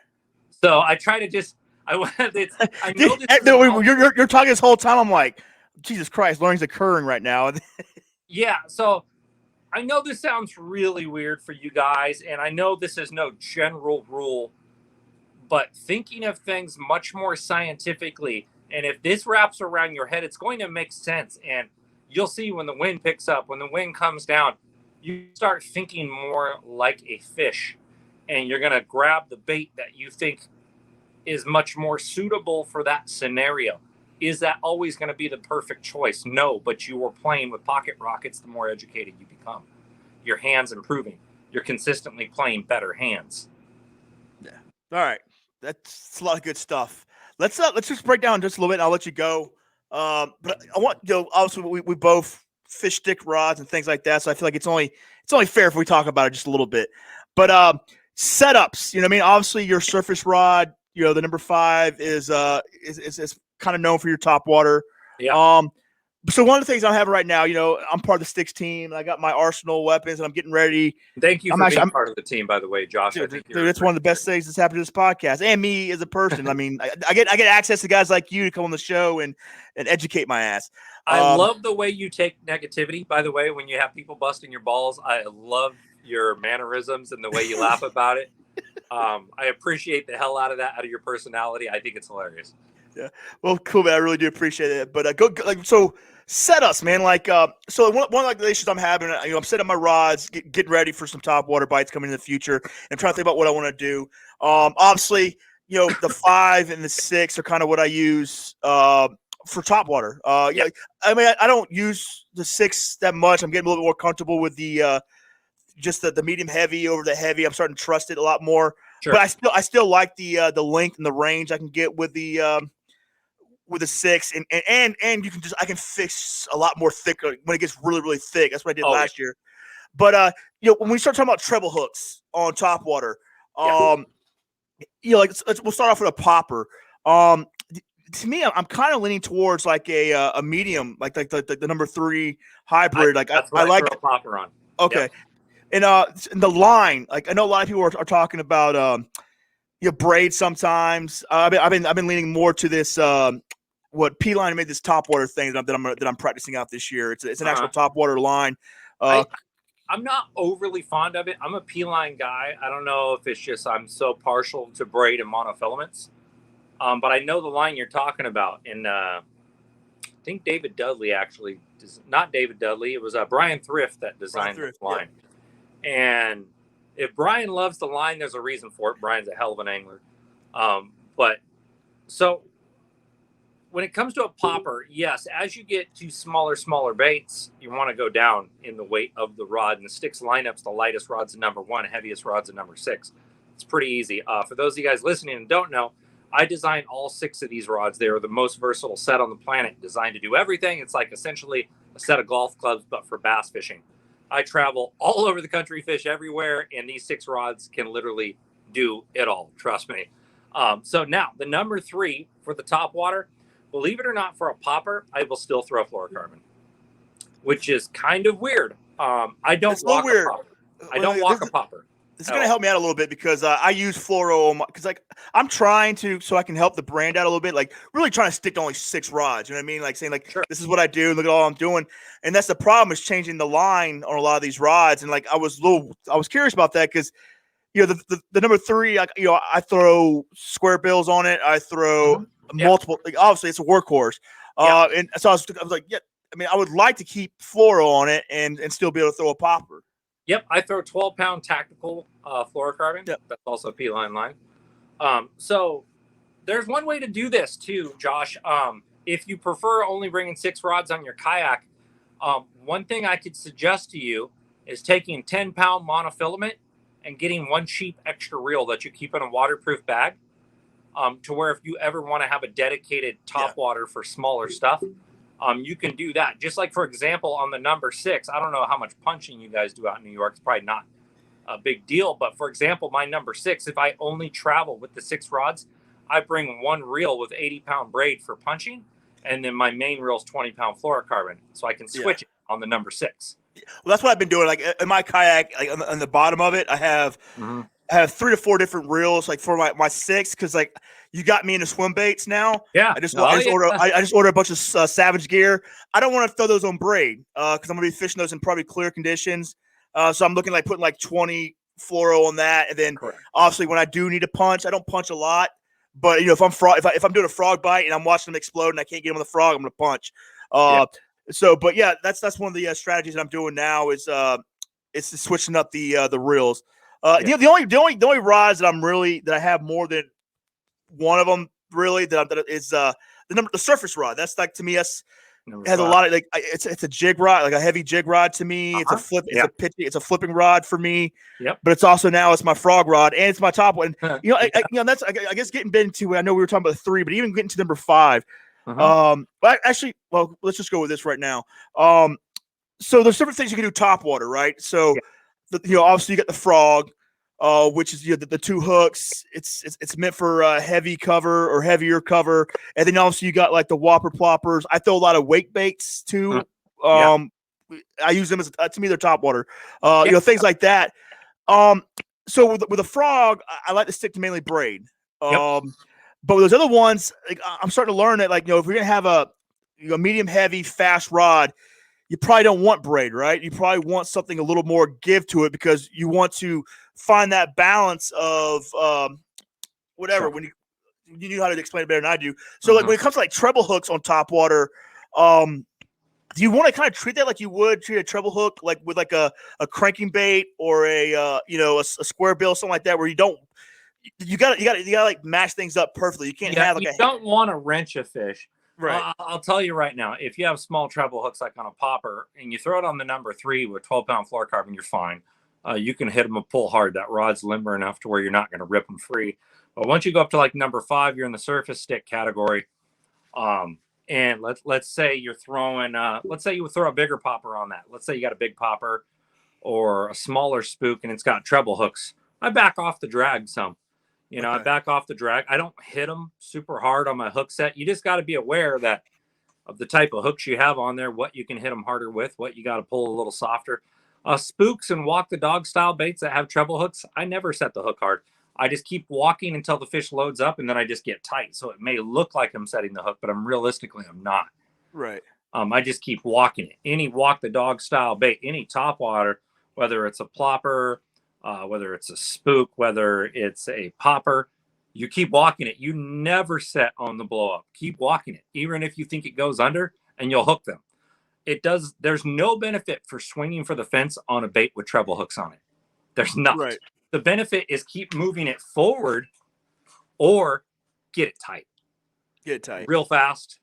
So I try to just, I know you're talking this whole time. I'm like, Jesus Christ, learning's occurring right now. Yeah. So I know this sounds really weird for you guys, and I know this is no general rule, but thinking of things much more scientifically, and if this wraps around your head, it's going to make sense. And you'll see when the wind picks up, when the wind comes down, you start thinking more like a fish, and you're going to grab the bait that you think is much more suitable for that scenario. Is that always going to be the perfect choice? No, but you are playing with pocket rockets the more educated you become. Your hands improving. You're consistently playing better hands. Yeah. All right. That's a lot of good stuff. Let's just break down just a little bit and I'll let you go. But I want, obviously we both fish stick rods and things like that. So I feel like it's only fair if we talk about it just a little bit. But setups, what I mean? Obviously your surface rod, the number 5 is kind of known for your top water. Yeah. So one of the things I'm having right now, I'm part of the Sticks team. And I got my arsenal weapons, and I'm getting ready. Thank you for being part of the team, by the way, Josh. Dude, that's one of the best things that's happened to this podcast and me as a person. I mean, I get access to guys like you to come on the show and educate my ass. I love the way you take negativity, by the way, when you have people busting your balls. I love your mannerisms and the way you laugh about it. I appreciate the hell out of that, out of your personality. I think it's hilarious. Yeah. Well, cool, man. I really do appreciate it. But so set us, man. So one of the issues I'm having, I'm setting up my rods, getting ready for some top water bites coming in the future, and trying to think about what I want to do. Obviously, the 5 and the 6 are kind of what I use for top water. Yeah. I mean, I don't use the 6 that much. I'm getting a little bit more comfortable with the just the medium heavy over the heavy. I'm starting to trust it a lot more. Sure. But I still like the length and the range I can get with the 6, and you can I can fix a lot more thicker when it gets really, really thick. That's what I did last year. But when we start talking about treble hooks on top water, we'll start off with a popper. To me, I'm kind of leaning towards like a medium, like the number 3 hybrid. I like a popper on. Okay. Yep. And the line, like I know a lot of people are talking about braid sometimes. I've been leaning more to this what P-Line made this top water thing that I'm practicing out this year. It's an actual top water line. I'm not overly fond of it. I'm a P-Line guy. I don't know if it's just I'm so partial to braid and monofilaments. But I know the line you're talking about, and I think David Dudley actually, not David Dudley. It was Brian Thrift that designed the line. Yeah. And if Brian loves the line, there's a reason for it. Brian's a hell of an angler. But so when it comes to a popper, yes, as you get to smaller baits, you want to go down in the weight of the rod. And the Sticks lineup's the lightest rod's the number 1, heaviest rod's the number 6. It's pretty easy. For those of you guys listening and don't know, I designed all 6 of these rods. They are the most versatile set on the planet, designed to do everything. It's like essentially a set of golf clubs, but for bass fishing. I travel all over the country, fish everywhere, and these 6 rods can literally do it all. Trust me. So now the number 3 for the top water, believe it or not, for a popper, I will still throw fluorocarbon, which is kind of weird. I don't walk a popper. I don't walk a popper. This is going to help me out a little bit because I use fluoro because I'm trying to, so I can help the brand out a little bit, like really trying to stick to only 6 rods. You know what I mean? Like saying sure. This is what I do. Look at all I'm doing. And that's the problem, is changing the line on a lot of these rods. And I was curious about that because, the number 3, I throw square bills on it. I throw multiple, obviously it's a workhorse. And so I was like, yeah, I mean, I would like to keep fluoro on it and still be able to throw a popper. Yep, I throw 12-pound tactical fluorocarbon. Yep. That's also a P-Line line. So there's one way to do this too, Josh. If you prefer only bringing 6 rods on your kayak, one thing I could suggest to you is taking 10-pound monofilament and getting 1 cheap extra reel that you keep in a waterproof bag, to where if you ever want to have a dedicated top water for smaller stuff, you can do that. Just like, for example, on the number 6, I don't know how much punching you guys do out in New York. It's probably not a big deal. But for example, my number 6, if I only travel with the 6 rods, I bring 1 reel with 80-pound braid for punching. And then my main reel is 20-pound fluorocarbon. So I can switch it on the number 6. Well, that's what I've been doing. Like in my kayak, like on the bottom of it, I have 3 to 4 different reels, like for my 6, because like you got me into swim baits now. Yeah, I just ordered a bunch of Savage gear. I don't want to throw those on braid because I'm gonna be fishing those in probably clear conditions. So I'm looking like putting like 20 fluoro on that, and then obviously when I do need to punch, I don't punch a lot. But if I'm doing a frog bite and I'm watching them explode and I can't get them on the frog, I'm gonna punch. So, but yeah, that's one of the strategies that I'm doing now is switching up the reels. The only rods that I have more than one of them really that is the surface rod. That's like, to me, has a lot of it's a jig rod, like a heavy jig rod to me. It's a flip, it's a flipping rod for me. Yep. But it's also now it's my frog rod and it's my top one. That's I guess getting into. I know we were talking about 3, but even getting to number 5. But actually, well, let's just go with this right now. So there's different things you can do top water, right? So, obviously you got the frog. which is the two hooks. It's meant for heavy cover or heavier cover, and then also you got like the whopper ploppers. I throw a lot of wake baits too. Yeah. I use them as to me they're top water. Yeah. Things like that. So with a frog, I like to stick to mainly braid. Yep. But with those other ones, like, I'm starting to learn that if you're gonna have a medium heavy fast rod, you probably don't want braid, right? You probably want something a little more give to it because you want to find that balance of whatever. Sure. When you knew how to explain it better than I do. So like when it comes to like treble hooks on top water, do you want to kind of treat that like you would treat a treble hook, like with like a cranking bait or a square bill, something like that, where you gotta like mash things up perfectly. You can't have like you don't want to wrench a fish. right. I'll tell you right now, if you have small treble hooks like on a popper and you throw it on the number 3 with 12-pound fluorocarbon, you're fine. You can hit them and pull hard. That rod's limber enough to where you're not going to rip them free. But once you go up to like number 5, you're in the surface stick category. And let's say you're throwing, let's say you would throw a bigger popper on that. Let's say you got a big popper or a smaller spook and it's got treble hooks. I back off the drag some. I back off the drag. I don't hit them super hard on my hook set. You just got to be aware that of the type of hooks you have on there, what you can hit them harder with, what you got to pull a little softer. Spooks and walk the dog style baits that have treble hooks, I never set the hook hard. I just keep walking until the fish loads up and then I just get tight. So it may look like I'm setting the hook, but I'm not. Right. I just keep walking it. Any walk the dog style bait, any topwater, whether it's a plopper, whether it's a spook, whether it's a popper, you keep walking it. You never set on the blow up. Keep walking it, even if you think it goes under, and you'll hook them. There's no benefit for swinging for the fence on a bait with treble hooks on it. There's not. Right. The benefit is keep moving it forward or get it tight. Get it tight. Real fast.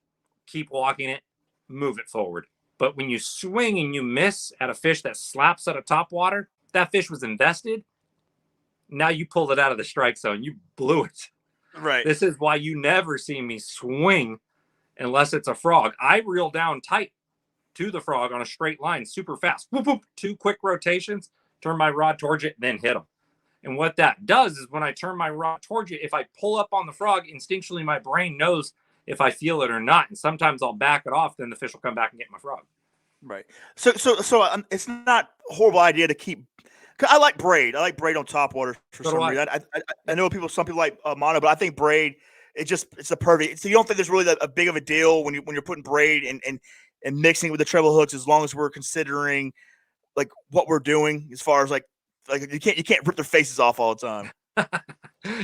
Keep walking it. Move it forward. But when you swing and you miss at a fish that slaps at a top water, that fish was invested. Now you pulled it out of the strike zone. You blew it. Right. This is why you never see me swing unless it's a frog. I reel down tight to the frog on a straight line, super fast. Whoop, whoop, 2 quick rotations, turn my rod towards it, then hit them. And what that does is when I turn my rod towards it, if I pull up on the frog, instinctually my brain knows if I feel it or not. And sometimes I'll back it off, then the fish will come back and get my frog. Right. So it's not a horrible idea to keep. Cause I like braid. I like braid on top water for some reason. I know some people like mono, but I think braid. It's a perfect. So you don't think there's really a big of a deal when you're putting braid and mixing with the treble hooks, as long as we're considering like what we're doing as far as like you can't rip their faces off all the time.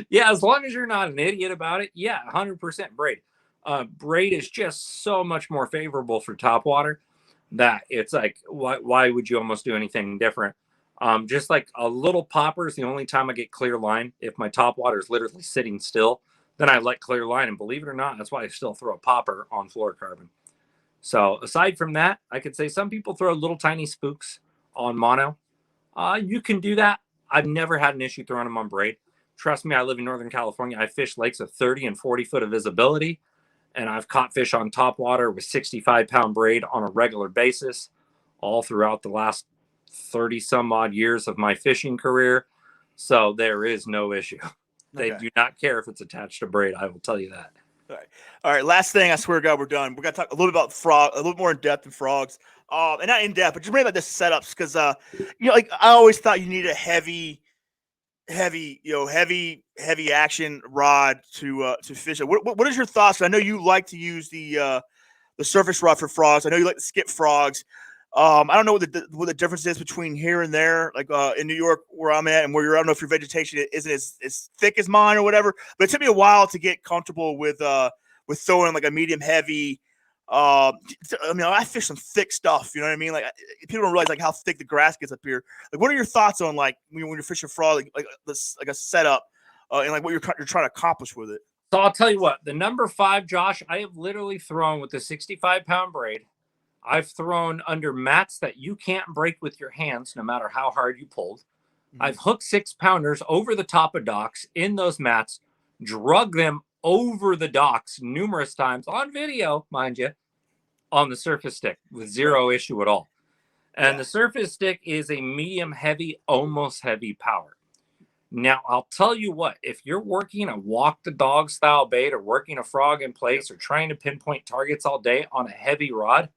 Yeah, as long as you're not an idiot about it. Yeah, 100% braid. Braid is just so much more favorable for top water that it's like, why would you almost do anything different? Just like a little popper is the only time I get clear line. If my top water is literally sitting still, then I let clear line. And believe it or not, that's why I still throw a popper on fluorocarbon. So aside from that, I could say some people throw little tiny spooks on mono. You can do that. I've never had an issue throwing them on braid. Trust me, I live in Northern California. I fish lakes with 30 and 40 foot of visibility. And I've caught fish on top water with 65-pound braid on a regular basis all throughout the last 30 some odd years of my fishing career. So there is no issue. They do not care if it's attached to braid. I will tell you that. All right. Last thing, I swear to God, we're done. We're gonna talk a little bit about frog, a little more in depth than frogs, and not in depth, but just maybe about the setups, because like I always thought you need a heavy action rod to fish it. What is your thoughts? I know you like to use the surface rod for frogs. I know you like to skip frogs. I don't know what the difference is between here and there, like in New York where I'm at and where you're. I don't know if your vegetation isn't as thick as mine or whatever, but it took me a while to get comfortable with throwing like a medium heavy. I mean, I fish some thick stuff. You know what I mean? Like people don't realize like how thick the grass gets up here. Like, what are your thoughts on like when you're fishing frog, like a setup, and like what you're trying to accomplish with it? So I'll tell you what, the number 5, Josh, I have literally thrown with the 65-pound braid. I've thrown under mats that you can't break with your hands, no matter how hard you pulled. Mm-hmm. I've hooked 6-pounders over the top of docks in those mats, drug them over the docks numerous times on video, mind you, on the surface stick with zero issue at all. And the surface stick is a medium heavy, almost heavy power. Now, I'll tell you what, if you're working a walk the dog style bait or working a frog in place or trying to pinpoint targets all day on a heavy rod,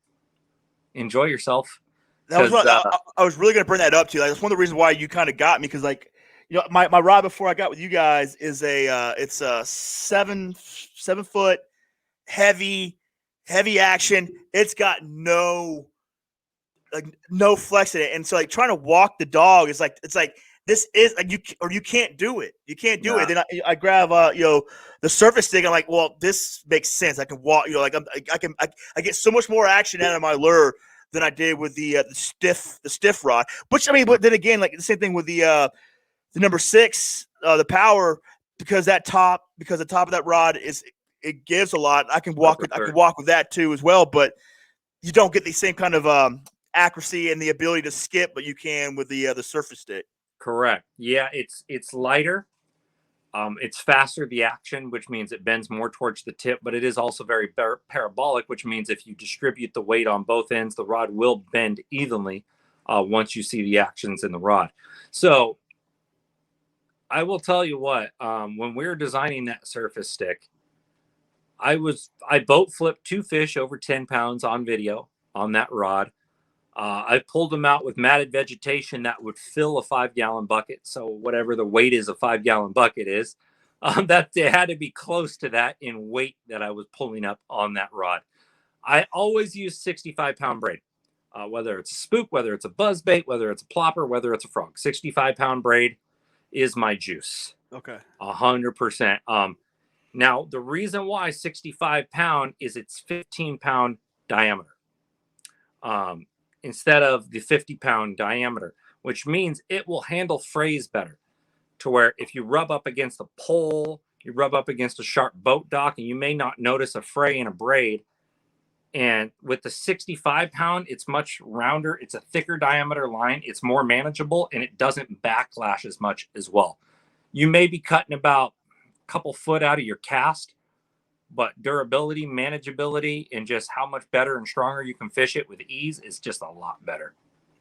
enjoy yourself. That was what I was really going to bring that up to you. Like, that's one of the reasons why you kind of got me, because like, you know, my rod before I got with you guys is it's a 7 foot heavy action. It's got no flex in it, and so like trying to walk the dog is like, it's like, this is like, you can't do it. You can't do it. Then I grab the surface stick. I'm like, well, this makes sense. I can walk. Like I get so much more action out of my lure than I did with the stiff rod. Which, I mean, but then again, like the same thing with the number 6, the power, because the top of that rod it gives a lot. I can walk I can walk with that too as well, but you don't get the same kind of accuracy and the ability to skip, but you can with the surface stick. Correct. Yeah, it's lighter. It's faster, the action, which means it bends more towards the tip, but it is also very parabolic, which means if you distribute the weight on both ends, the rod will bend evenly once you see the actions in the rod. So I will tell you what, when we were designing that surface stick, I boat flipped 2 fish over 10 pounds on video on that rod. I pulled them out with matted vegetation that would fill a 5-gallon bucket. So whatever the weight is, a 5-gallon bucket is, that they had to be close to that in weight that I was pulling up on that rod. I always use 65-pound braid, whether it's a spook, whether it's a buzz bait, whether it's a plopper, whether it's a frog. 65-pound braid is my juice. Okay. 100%. Now, the reason why 65-pound is it's 15-pound diameter. Instead of the 50-pound diameter, which means it will handle frays better, to where if you rub up against a pole, you rub up against a sharp boat dock, and you may not notice a fray in a braid. And with the 65-pound, it's much rounder. It's a thicker diameter line. It's more manageable, and it doesn't backlash as much as well. You may be cutting about a couple foot out of your cast, but durability, manageability, and just how much better and stronger you can fish it with ease is just a lot better.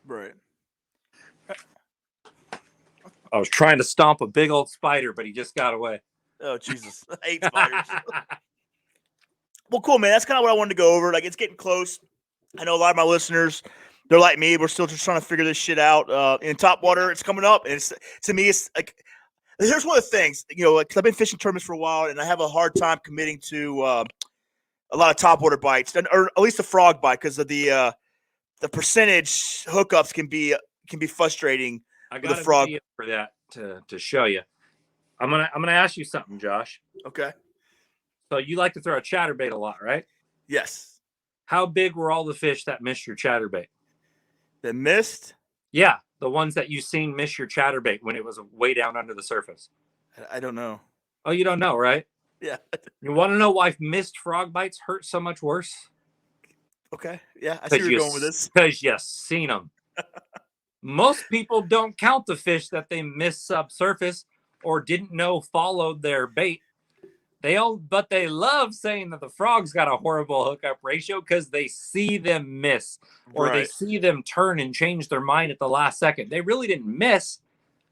Right. I was trying to stomp a big old spider, but he just got away. Oh, Jesus. I hate spiders. Well, cool, man. That's kind of what I wanted to go over. Like, it's getting close. I know a lot of my listeners, they're like me. We're still just trying to figure this shit out. In top water, it's coming up. And to me, it's like, here's one of the things, like, 'cause I've been fishing tournaments for a while, and I have a hard time committing to a lot of topwater bites, or at least a frog bite, because of the percentage hookups can be frustrating. I got a frog video for that to show you. I'm gonna ask you something, Josh. Okay. So you like to throw a chatterbait a lot, right? Yes. How big were all the fish that missed your chatterbait? That missed? Yeah. The ones that you seen miss your chatterbait when it was way down under the surface. I don't know. Oh, you don't know, right? Yeah. You want to know why missed frog bites hurt so much worse? Okay. Yeah, I see where you're going with this. Because you seen them. Most people don't count the fish that they missed subsurface or didn't know followed their bait. But they love saying that the frog's got a horrible hookup ratio because they see them miss, or they see them turn and change their mind at the last second. They really didn't miss.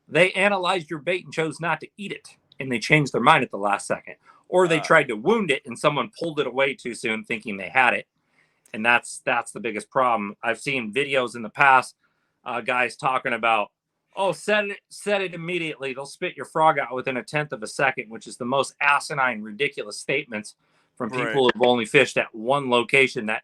They analyzed your bait and chose not to eat it, and they changed their mind at the last second. Or they tried to wound it, and someone pulled it away too soon thinking they had it. And that's the biggest problem. I've seen videos in the past, guys talking about, set it immediately. They'll spit your frog out within 1/10 of a second, which is the most asinine, ridiculous statements from people who've only fished at one location, that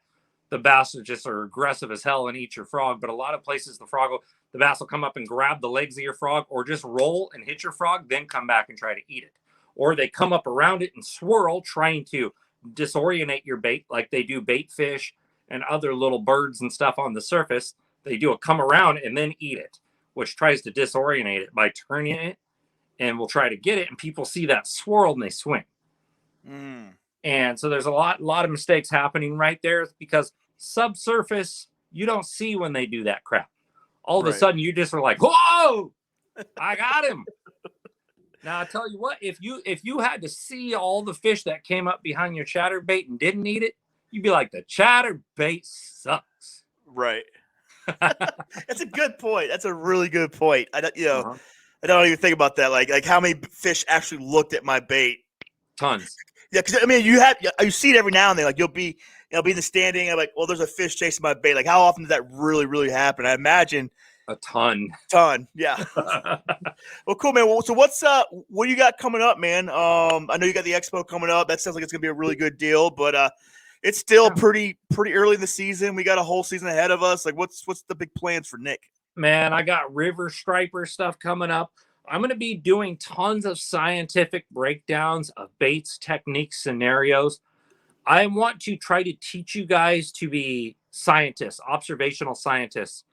the bass just are aggressive as hell and eat your frog. But a lot of places, the bass will come up and grab the legs of your frog, or just roll and hit your frog, then come back and try to eat it. Or they come up around it and swirl, trying to disorientate your bait like they do bait fish and other little birds and stuff on the surface. They do a come around and then eat it, which tries to disorientate it by turning it, and will try to get it. And people see that swirl and they swing. And so there's a lot of mistakes happening right there, because subsurface, you don't see when they do that crap. All of a sudden you just are like, whoa, I got him. Now I tell you what, if you had to see all the fish that came up behind your chatterbait and didn't eat it, you'd be like, the chatterbait sucks. Right. That's a good point. That's a really good point. I don't even think about that. Like how many fish actually looked at my bait? Tons. Yeah, because I mean, you see it every now and then. Like you'll be in the standing. I'm like, well, there's a fish chasing my bait. Like how often does that really happen? I imagine A ton. Yeah. Well, cool, man. Well, so what do you got coming up, man? I know you got the expo coming up. That sounds like it's gonna be a really good deal, but it's still pretty early in the season. We got a whole season ahead of us. Like, what's the big plans for Nick? Man, I got river striper stuff coming up. I'm going to be doing tons of scientific breakdowns of baits, techniques, scenarios. I want to try to teach you guys to be scientists, observational scientists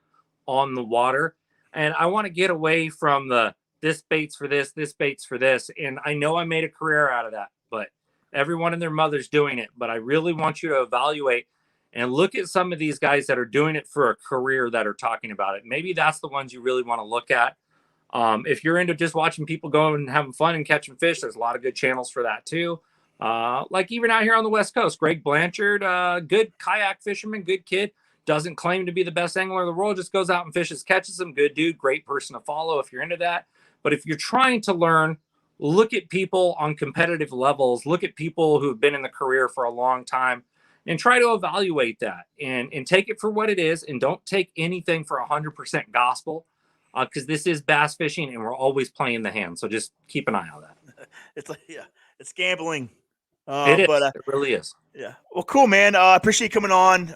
on the water. And I want to get away from this bait's for this bait's for this. And I know I made a career out of that, but everyone and their mother's doing it. But I really want you to evaluate and look at some of these guys that are doing it for a career that are talking about it. Maybe that's the ones you really want to look at. If you're into just watching people go and having fun and catching fish, there's a lot of good channels for that too. Like even out here on the West Coast, Greg Blanchard, good kayak fisherman, good kid, doesn't claim to be the best angler in the world, just goes out and fishes, catches them. Good dude, great person to follow if you're into that. But if you're trying to learn, look at people on competitive levels, look at people who've been in the career for a long time, and try to evaluate that and take it for what it is. And don't take anything for 100% gospel, because this is bass fishing and we're always playing the hand. So just keep an eye on that. It's like, yeah, it's gambling. It is. It really is. Yeah. Well, cool, man. I appreciate you coming on.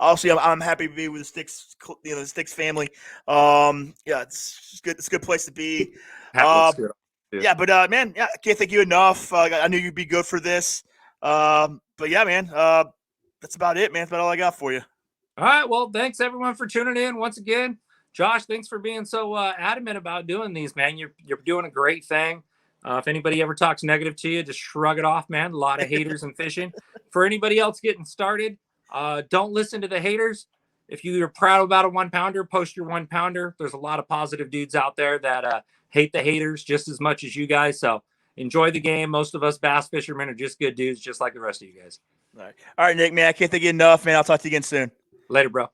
Obviously, I'm happy to be with the Sticks, the Sticks family. Yeah, it's good. It's a good place to be. Yeah, but man, yeah, I can't thank you enough. I knew you'd be good for this. But yeah, man, that's about it, man. That's about all I got for you. All right. Well, thanks everyone for tuning in once again. Josh, thanks for being so adamant about doing these, man. You're doing a great thing. If anybody ever talks negative to you, just shrug it off, man. A lot of haters in fishing. For anybody else getting started, don't listen to the haters. If you're proud about a 1-pounder, post your 1-pounder. There's a lot of positive dudes out there that hate the haters just as much as you guys. So enjoy the game. Most of us bass fishermen are just good dudes, just like the rest of you guys. All right, Nick, man. I can't thank you enough, man. I'll talk to you again soon. Later, bro.